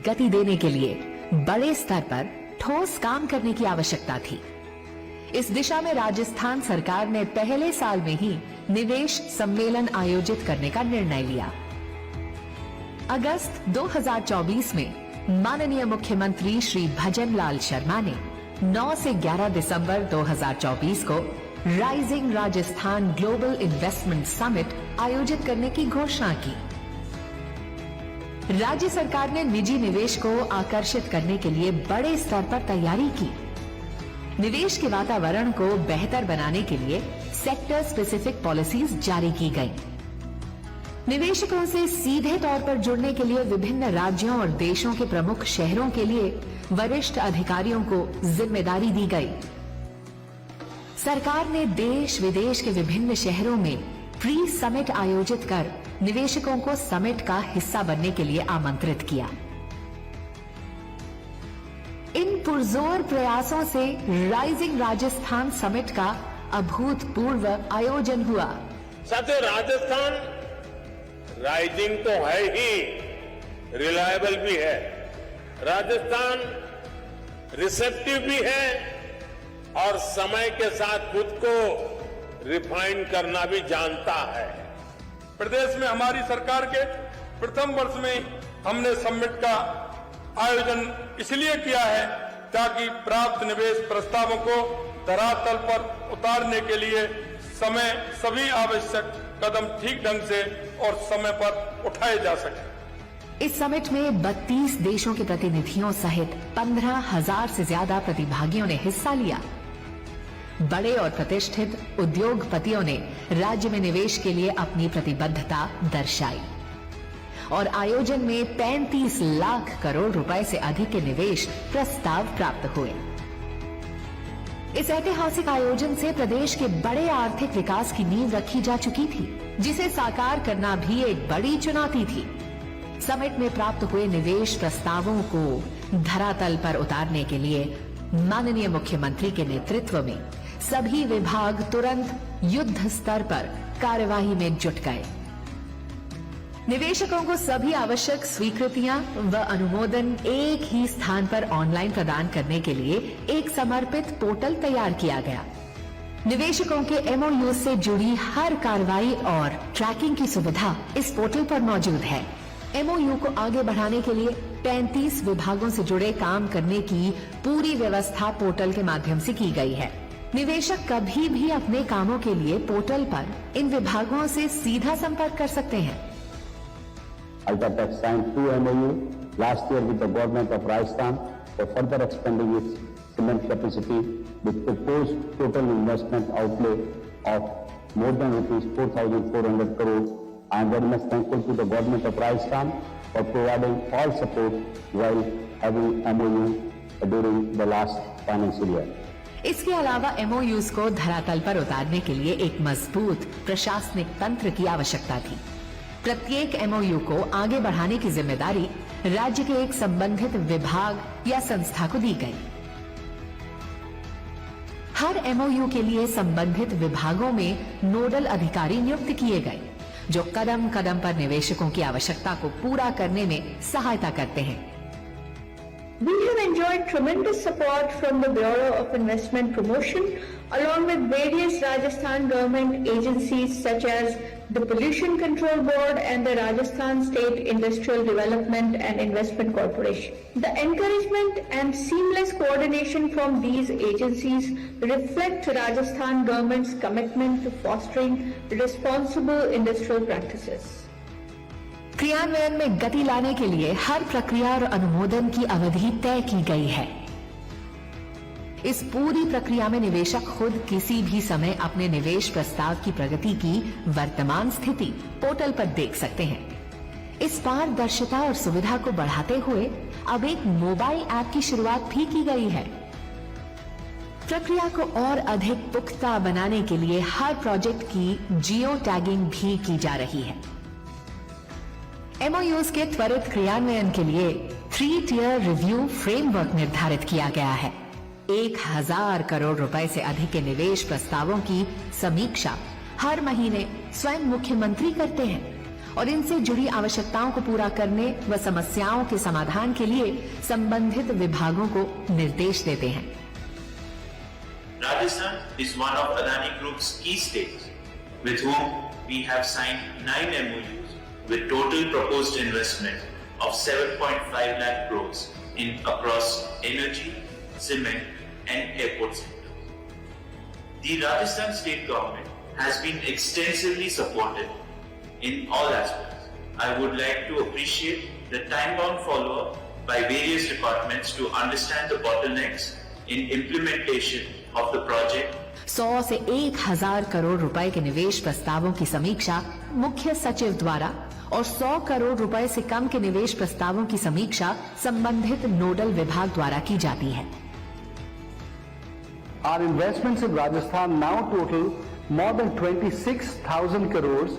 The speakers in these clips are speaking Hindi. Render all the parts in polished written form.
गति देने के लिए बड़े स्तर पर ठोस काम करने की आवश्यकता थी। इस दिशा में राजस्थान सरकार ने पहले साल में ही निवेश सम्मेलन आयोजित करने का निर्णय लिया। अगस्त 2024 में माननीय मुख्यमंत्री श्री भजन लाल शर्मा ने 9 से 11 दिसंबर 2024 को rising Rajasthan global investment summit आयोजित करने की घोषणा की। राज्य सरकार ने निजी निवेश को आकर्षित करने के लिए बड़े स्तर पर तैयारी की। निवेश के वातावरण को बेहतर बनाने के लिए सेक्टर स्पेसिफिक पॉलिसीज जारी की गई। निवेशकों से सीधे तौर पर जुड़ने के लिए विभिन्न राज्यों और देशों के प्रमुख शहरों के लिए वरिष्ठ अधिकारियों को जिम्मेदारी दी गई। सरकार ने देश विदेश के विभिन्न शहरों में प्री समिट आयोजित कर निवेशकों को समिट का हिस्सा बनने के लिए आमंत्रित किया। इन पुरजोर प्रयासों से राइजिंग राजस्थान समिट का अभूतपूर्व आयोजन हुआ। साथियों, राजस्थान राइजिंग तो है ही, रिलायबल भी है। राजस्थान रिसेप्टिव भी है और समय के साथ खुद को रिफाइन करना भी जानता है। प्रदेश में हमारी सरकार के प्रथम वर्ष में हमने समिट का आयोजन इसलिए किया है ताकि प्राप्त निवेश प्रस्तावों को धरातल पर उतारने के लिए सभी आवश्यक कदम ठीक ढंग से और समय पर उठाए जा सके। इस समिट में 32 देशों के प्रतिनिधियों सहित 15,000 से ज्यादा प्रतिभागियों ने हिस्सा लिया। बड़े और प्रतिष्ठित उद्योगपतियों ने राज्य में निवेश के लिए अपनी प्रतिबद्धता दर्शाई और आयोजन में 35 लाख करोड़ रुपए से अधिक के निवेश प्रस्ताव प्राप्त हुए। इस ऐतिहासिक आयोजन से प्रदेश के बड़े आर्थिक विकास की नींव रखी जा चुकी थी, जिसे साकार करना भी एक बड़ी चुनौती थी। समिट में प्राप्त हुए निवेश प्रस्तावों को धरातल पर उतारने के लिए माननीय मुख्यमंत्री के नेतृत्व में सभी विभाग तुरंत युद्ध स्तर पर कार्यवाही में जुट गए। निवेशकों को सभी आवश्यक स्वीकृतियां व अनुमोदन एक ही स्थान पर ऑनलाइन प्रदान करने के लिए एक समर्पित पोर्टल तैयार किया गया। निवेशकों के एमओयू से जुड़ी हर कार्रवाई और ट्रैकिंग की सुविधा इस पोर्टल पर मौजूद है। एमओयू को आगे बढ़ाने के लिए 35 विभागों से जुड़े काम करने की पूरी व्यवस्था पोर्टल के माध्यम से की गई है। निवेशक कभी भी अपने कामों के लिए पोर्टल पर इन विभागों से सीधा संपर्क कर सकते हैं। UltraTech signed 2 MOU last year with the government of Rajasthan for further expanding its cement capacity with proposed total investment outlay of more than rupees 4,400 crore. I am very much thankful to the government of Rajasthan for providing all support while having MOU during the last financial year. इसके अलावा एमओयूज को धरातल पर उतारने के लिए एक मजबूत प्रशासनिक तंत्र की आवश्यकता थी। प्रत्येक एमओयू को आगे बढ़ाने की जिम्मेदारी राज्य के एक संबंधित विभाग या संस्था को दी गई। हर एमओयू के लिए संबंधित विभागों में नोडल अधिकारी नियुक्त किए गए, जो कदम कदम पर निवेशकों की आवश्यकता को पूरा करने में सहायता करते हैं। We have enjoyed tremendous support from the Bureau of Investment Promotion along with various Rajasthan government agencies such as the Pollution Control Board and the Rajasthan State Industrial Development and Investment Corporation. The encouragement and seamless coordination from these agencies reflect Rajasthan government's commitment to fostering responsible industrial practices. क्रियान्वयन में गति लाने के लिए हर प्रक्रिया और अनुमोदन की अवधि तय की गई है। इस पूरी प्रक्रिया में निवेशक खुद किसी भी समय अपने निवेश प्रस्ताव की प्रगति की वर्तमान स्थिति पोर्टल पर देख सकते हैं। इस पारदर्शिता और सुविधा को बढ़ाते हुए अब एक मोबाइल ऐप की शुरुआत भी की गई है। प्रक्रिया को और अधिक पुख्ता बनाने के लिए हर प्रोजेक्ट की जियो टैगिंग भी की जा रही है। एमओयूज के त्वरित क्रियान्वयन के लिए 3 टियर रिव्यू फ्रेमवर्क निर्धारित किया गया है। 1,000 करोड़ रुपए से अधिक के निवेश प्रस्तावों की समीक्षा हर महीने स्वयं मुख्यमंत्री करते हैं और इनसे जुड़ी आवश्यकताओं को पूरा करने व समस्याओं के समाधान के लिए संबंधित विभागों को निर्देश देते हैं। Rajasthan is one of Adani Group's key states, with whom we have signed 9 MOUs with total proposed investment of 7.5 lakh crores in across energy, cement, and airport sectors. The Rajasthan state government has been extensively supportive in all aspects. I would like to appreciate the time-bound follow-up by various departments to understand the bottlenecks in implementation of the project. 100 से 1000 करोड़ रुपए के निवेश प्रस्तावों की समीक्षा मुख्य सचिव द्वारा और 100 करोड़ रुपए से कम के निवेश प्रस्तावों की समीक्षा संबंधित नोडल विभाग द्वारा की जाती है। Our investments in Rajasthan now total more than 26,000 crores,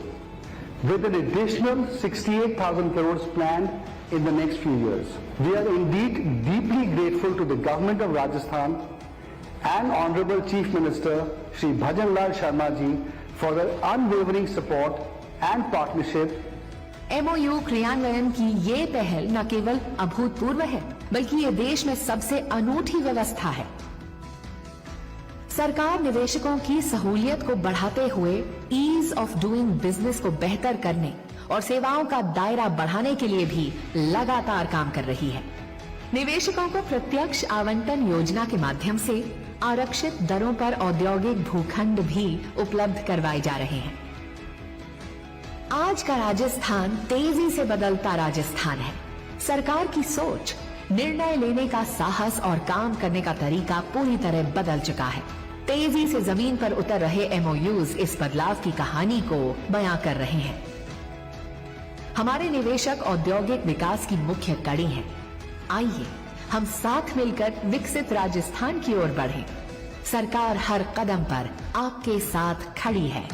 with an additional 68,000 crores planned in the next few years. We are indeed deeply grateful to the government of Rajasthan and Honorable Chief Minister Shri Bhajan Lal Sharma ji for their unwavering support and partnership. MOU क्रियान्वयन की ये पहल न केवल अभूतपूर्व है, बल्कि ये देश में सबसे अनूठी व्यवस्था है। सरकार निवेशकों की सहूलियत को बढ़ाते हुए ईज ऑफ डूइंग बिजनेस को बेहतर करने और सेवाओं का दायरा बढ़ाने के लिए भी लगातार काम कर रही है। निवेशकों को प्रत्यक्ष आवंटन योजना के माध्यम से आरक्षित दरों पर औद्योगिक भूखंड भी उपलब्ध करवाए जा रहे हैं। आज का राजस्थान तेजी से बदलता राजस्थान है। सरकार की सोच, निर्णय लेने का साहस और काम करने का तरीका पूरी तरह बदल चुका है। तेजी से जमीन पर उतर रहे MOUs इस बदलाव की कहानी को बयां कर रहे हैं। हमारे निवेशक औद्योगिक विकास की मुख्य कड़ी हैं। आइए हम साथ मिलकर विकसित राजस्थान की ओर बढ़ें। सरकार हर कदम पर आपके साथ खड़ी है।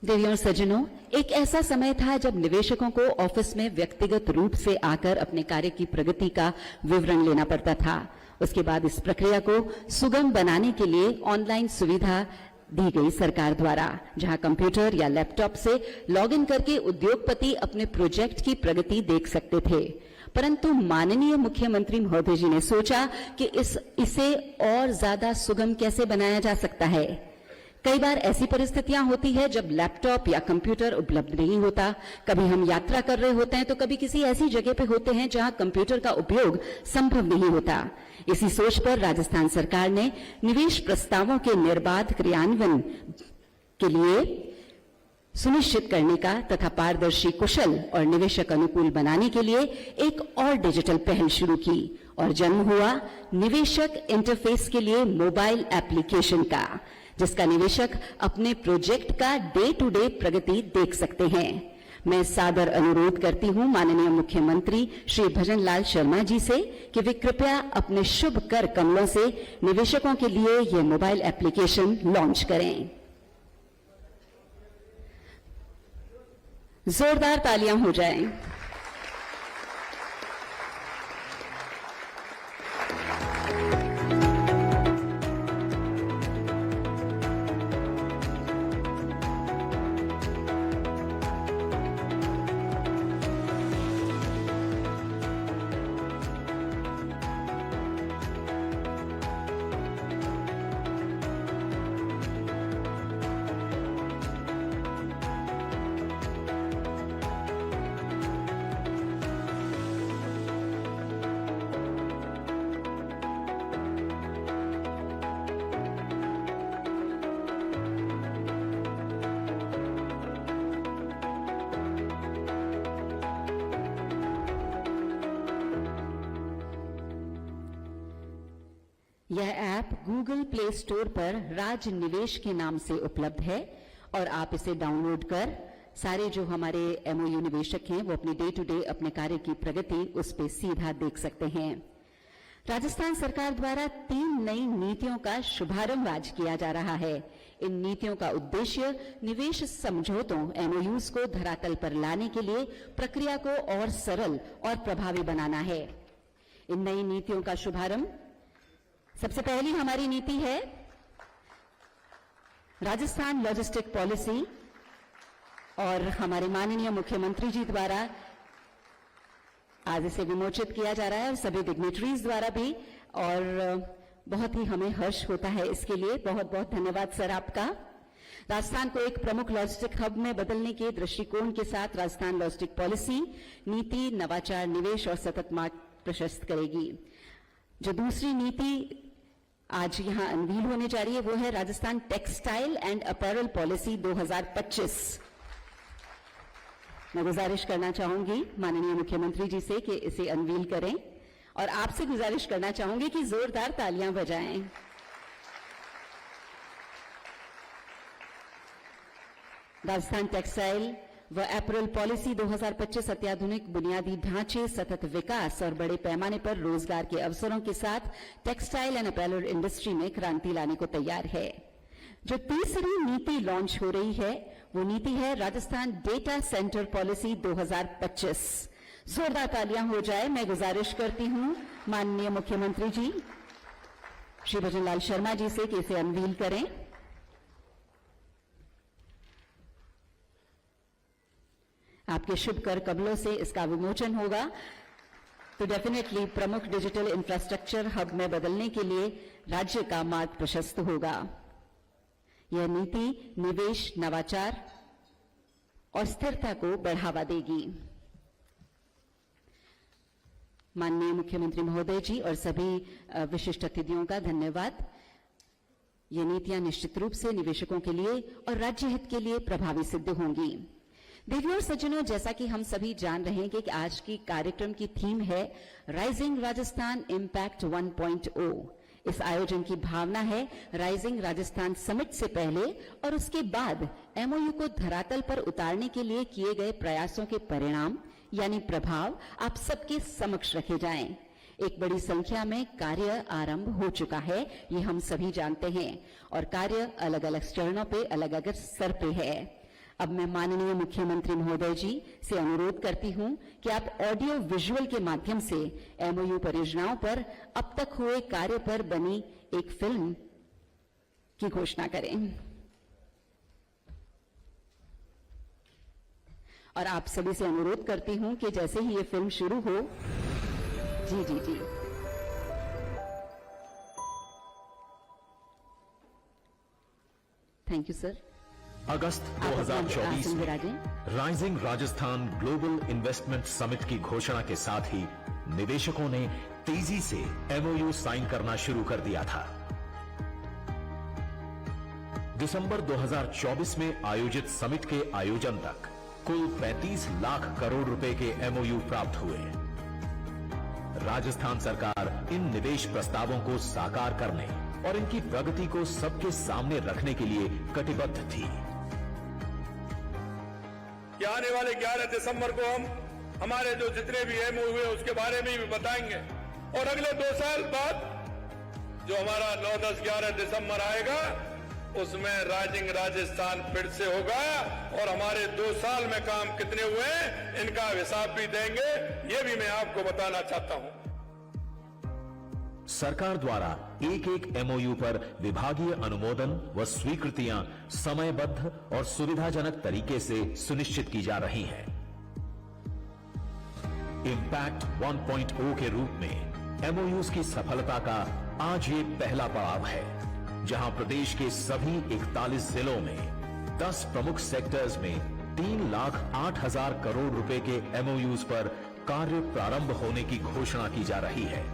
देवियों और सज्जनों, एक ऐसा समय था जब निवेशकों को ऑफिस में व्यक्तिगत रूप से आकर अपने कार्य की प्रगति का विवरण लेना पड़ता था। उसके बाद इस प्रक्रिया को सुगम बनाने के लिए ऑनलाइन सुविधा दी गई सरकार द्वारा, जहां कंप्यूटर या लैपटॉप से लॉगिन करके उद्योगपति अपने प्रोजेक्ट की प्रगति देख सकते थे। परंतु माननीय मुख्यमंत्री महोदय जी ने सोचा कि इसे और ज्यादा सुगम कैसे बनाया जा सकता है। कई बार ऐसी परिस्थितियां होती है जब लैपटॉप या कंप्यूटर उपलब्ध नहीं होता। कभी हम यात्रा कर रहे होते हैं तो कभी किसी ऐसी जगह पे होते हैं जहां कंप्यूटर का उपयोग संभव नहीं होता। इसी सोच पर राजस्थान सरकार ने निवेश प्रस्तावों के निर्बाध क्रियान्वयन के लिए सुनिश्चित करने का तथा पारदर्शी, कुशल और निवेशक अनुकूल बनाने के लिए एक और डिजिटल पहल शुरू की और जन्म हुआ निवेशक इंटरफेस के लिए मोबाइल एप्लीकेशन का, जिसका निवेशक अपने प्रोजेक्ट का डे टू डे प्रगति देख सकते हैं। मैं सादर अनुरोध करती हूं माननीय मुख्यमंत्री श्री भजन लाल शर्मा जी से कि वे कृपया अपने शुभ कर कमलों से निवेशकों के लिए यह मोबाइल एप्लीकेशन लॉन्च करें। जोरदार तालियां हो जाएं। यह ऐप गूगल प्ले स्टोर पर राज निवेश के नाम से उपलब्ध है और आप इसे डाउनलोड कर सारे जो हमारे MOU निवेशक हैं वो अपनी डे टू डे अपने कार्य की प्रगति उस पर सीधा देख सकते हैं। राजस्थान सरकार द्वारा 3 नई नीतियों का शुभारंभ आज किया जा रहा है। इन नीतियों का उद्देश्य निवेश समझौतों एमओयूज को धरातल पर लाने के लिए प्रक्रिया को और सरल और प्रभावी बनाना है। इन नई नीतियों का शुभारंभ सबसे पहली हमारी नीति है राजस्थान लॉजिस्टिक पॉलिसी, और हमारे माननीय मुख्यमंत्री जी द्वारा आज इसे विमोचित किया जा रहा है और सभी डिग्नेटरीज द्वारा भी, और बहुत ही हमें हर्ष होता है इसके लिए। बहुत बहुत धन्यवाद सर आपका। राजस्थान को एक प्रमुख लॉजिस्टिक हब में बदलने के दृष्टिकोण के साथ राजस्थान लॉजिस्टिक पॉलिसी नीति नवाचार, निवेश और सतत मार्ग प्रशस्त करेगी। जो दूसरी नीति आज यहां अनवील होने जा रही है वो है Rajasthan textile and apparel policy 2025। मैं गुजारिश करना चाहूंगी माननीय मुख्यमंत्री जी से कि इसे अनवील करें, और आपसे गुजारिश करना चाहूंगी कि जोरदार तालियां बजाएं। राजस्थान टेक्सटाइल व अपैरल पॉलिसी 2025 अत्याधुनिक बुनियादी ढांचे, सतत विकास और बड़े पैमाने पर रोजगार के अवसरों के साथ टेक्सटाइल एंड अपैरल इंडस्ट्री में क्रांति लाने को तैयार है। जो तीसरी नीति लॉन्च हो रही है वो नीति है राजस्थान डेटा सेंटर पॉलिसी 2025। जोरदार तालियां हो जाए। मैं गुजारिश करती हूं माननीय मुख्यमंत्री जी श्री भजन लाल शर्मा जी से कि इसे अनवील करें। आपके शुभ कर कमलों से इसका विमोचन होगा तो डेफिनेटली प्रमुख डिजिटल इंफ्रास्ट्रक्चर हब में बदलने के लिए राज्य का मार्ग प्रशस्त होगा। यह नीति निवेश, नवाचार और स्थिरता को बढ़ावा देगी। माननीय मुख्यमंत्री महोदय जी और सभी विशिष्ट अतिथियों का धन्यवाद। ये नीतियां निश्चित रूप से निवेशकों के लिए और राज्य हित के लिए प्रभावी सिद्ध होंगी। देवियों और सज्जनों, जैसा कि हम सभी जान रहे हैं कि आज की कार्यक्रम की थीम है राइजिंग राजस्थान इम्पैक्ट 1.0। इस आयोजन की भावना है राइजिंग राजस्थान समिट से पहले और उसके बाद एमओयू को धरातल पर उतारने के लिए किए गए प्रयासों के परिणाम यानी प्रभाव आप सबके समक्ष रखे जाएं। एक बड़ी संख्या में कार्य आरंभ हो चुका है, ये हम सभी जानते हैं, और कार्य अलग अलग चरणों पे अलग अलग स्तर पे है। अब मैं माननीय मुख्यमंत्री महोदय जी से अनुरोध करती हूं कि आप ऑडियो विजुअल के माध्यम से एमओयू परियोजनाओं पर अब तक हुए कार्य पर बनी एक फिल्म की घोषणा करें। और आप सभी से अनुरोध करती हूं कि जैसे ही ये फिल्म शुरू हो, जी जी जी, थैंक यू सर। अगस्त 2024 में rising Rajasthan global investment summit की घोषणा के साथ ही निवेशकों ने तेजी से एमओयू साइन करना शुरू कर दिया था। दिसंबर 2024 में आयोजित समिट के आयोजन तक कुल 35 लाख करोड़ रुपए के एमओयू प्राप्त हुए। राजस्थान सरकार इन निवेश प्रस्तावों को साकार करने और इनकी प्रगति को सबके सामने रखने के लिए कटिबद्ध थी। कि आने वाले 11 दिसंबर को हम हमारे जो जितने भी एमओयू हुए उसके बारे में भी बताएंगे, और अगले 2 साल बाद जो हमारा 9, 10, 11 दिसंबर आएगा उसमें राइजिंग राजस्थान फिर से होगा, और हमारे 2 साल में काम कितने हुए इनका हिसाब भी देंगे, ये भी मैं आपको बताना चाहता हूं। सरकार द्वारा एक एक एमओयू पर विभागीय अनुमोदन व स्वीकृतियां समयबद्ध और सुविधाजनक तरीके से सुनिश्चित की जा रही हैं। इम्पैक्ट 1.0 के रूप में एमओयूज की सफलता का आज ये पहला पड़ाव है, जहां प्रदेश के सभी 41 जिलों में 10 प्रमुख सेक्टर्स में 3,08,000 करोड़ रुपए के एमओयूज पर कार्य प्रारंभ होने की घोषणा की जा रही है।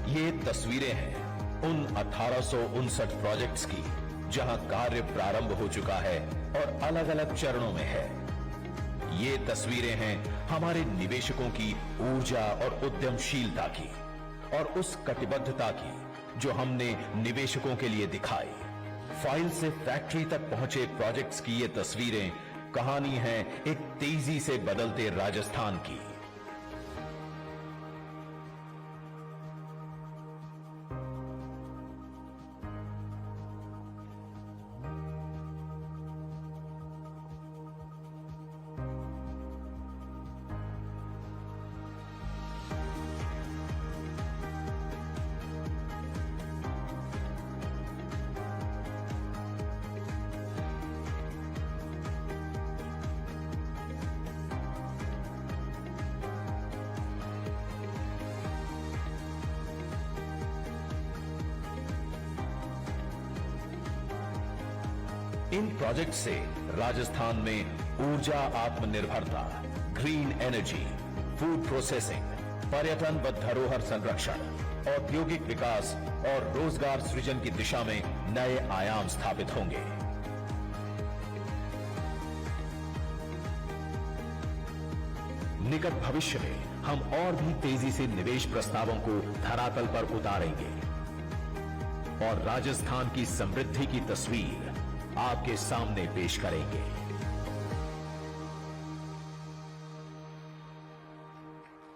ये तस्वीरें हैं उन 1859 प्रोजेक्ट्स की जहां कार्य प्रारंभ हो चुका है और अलग अलग चरणों में है। ये तस्वीरें हैं हमारे निवेशकों की ऊर्जा और उद्यमशीलता की और उस कटिबद्धता की जो हमने निवेशकों के लिए दिखाई। फाइल से फैक्ट्री तक पहुंचे प्रोजेक्ट्स की ये तस्वीरें कहानी है एक तेजी से बदलते राजस्थान की। इन प्रोजेक्ट से राजस्थान में ऊर्जा आत्मनिर्भरता, ग्रीन एनर्जी, फूड प्रोसेसिंग, पर्यटन व धरोहर संरक्षण, औद्योगिक विकास और रोजगार सृजन की दिशा में नए आयाम स्थापित होंगे। निकट भविष्य में हम और भी तेजी से निवेश प्रस्तावों को धरातल पर उतारेंगे और राजस्थान की समृद्धि की तस्वीर आपके सामने पेश करेंगे।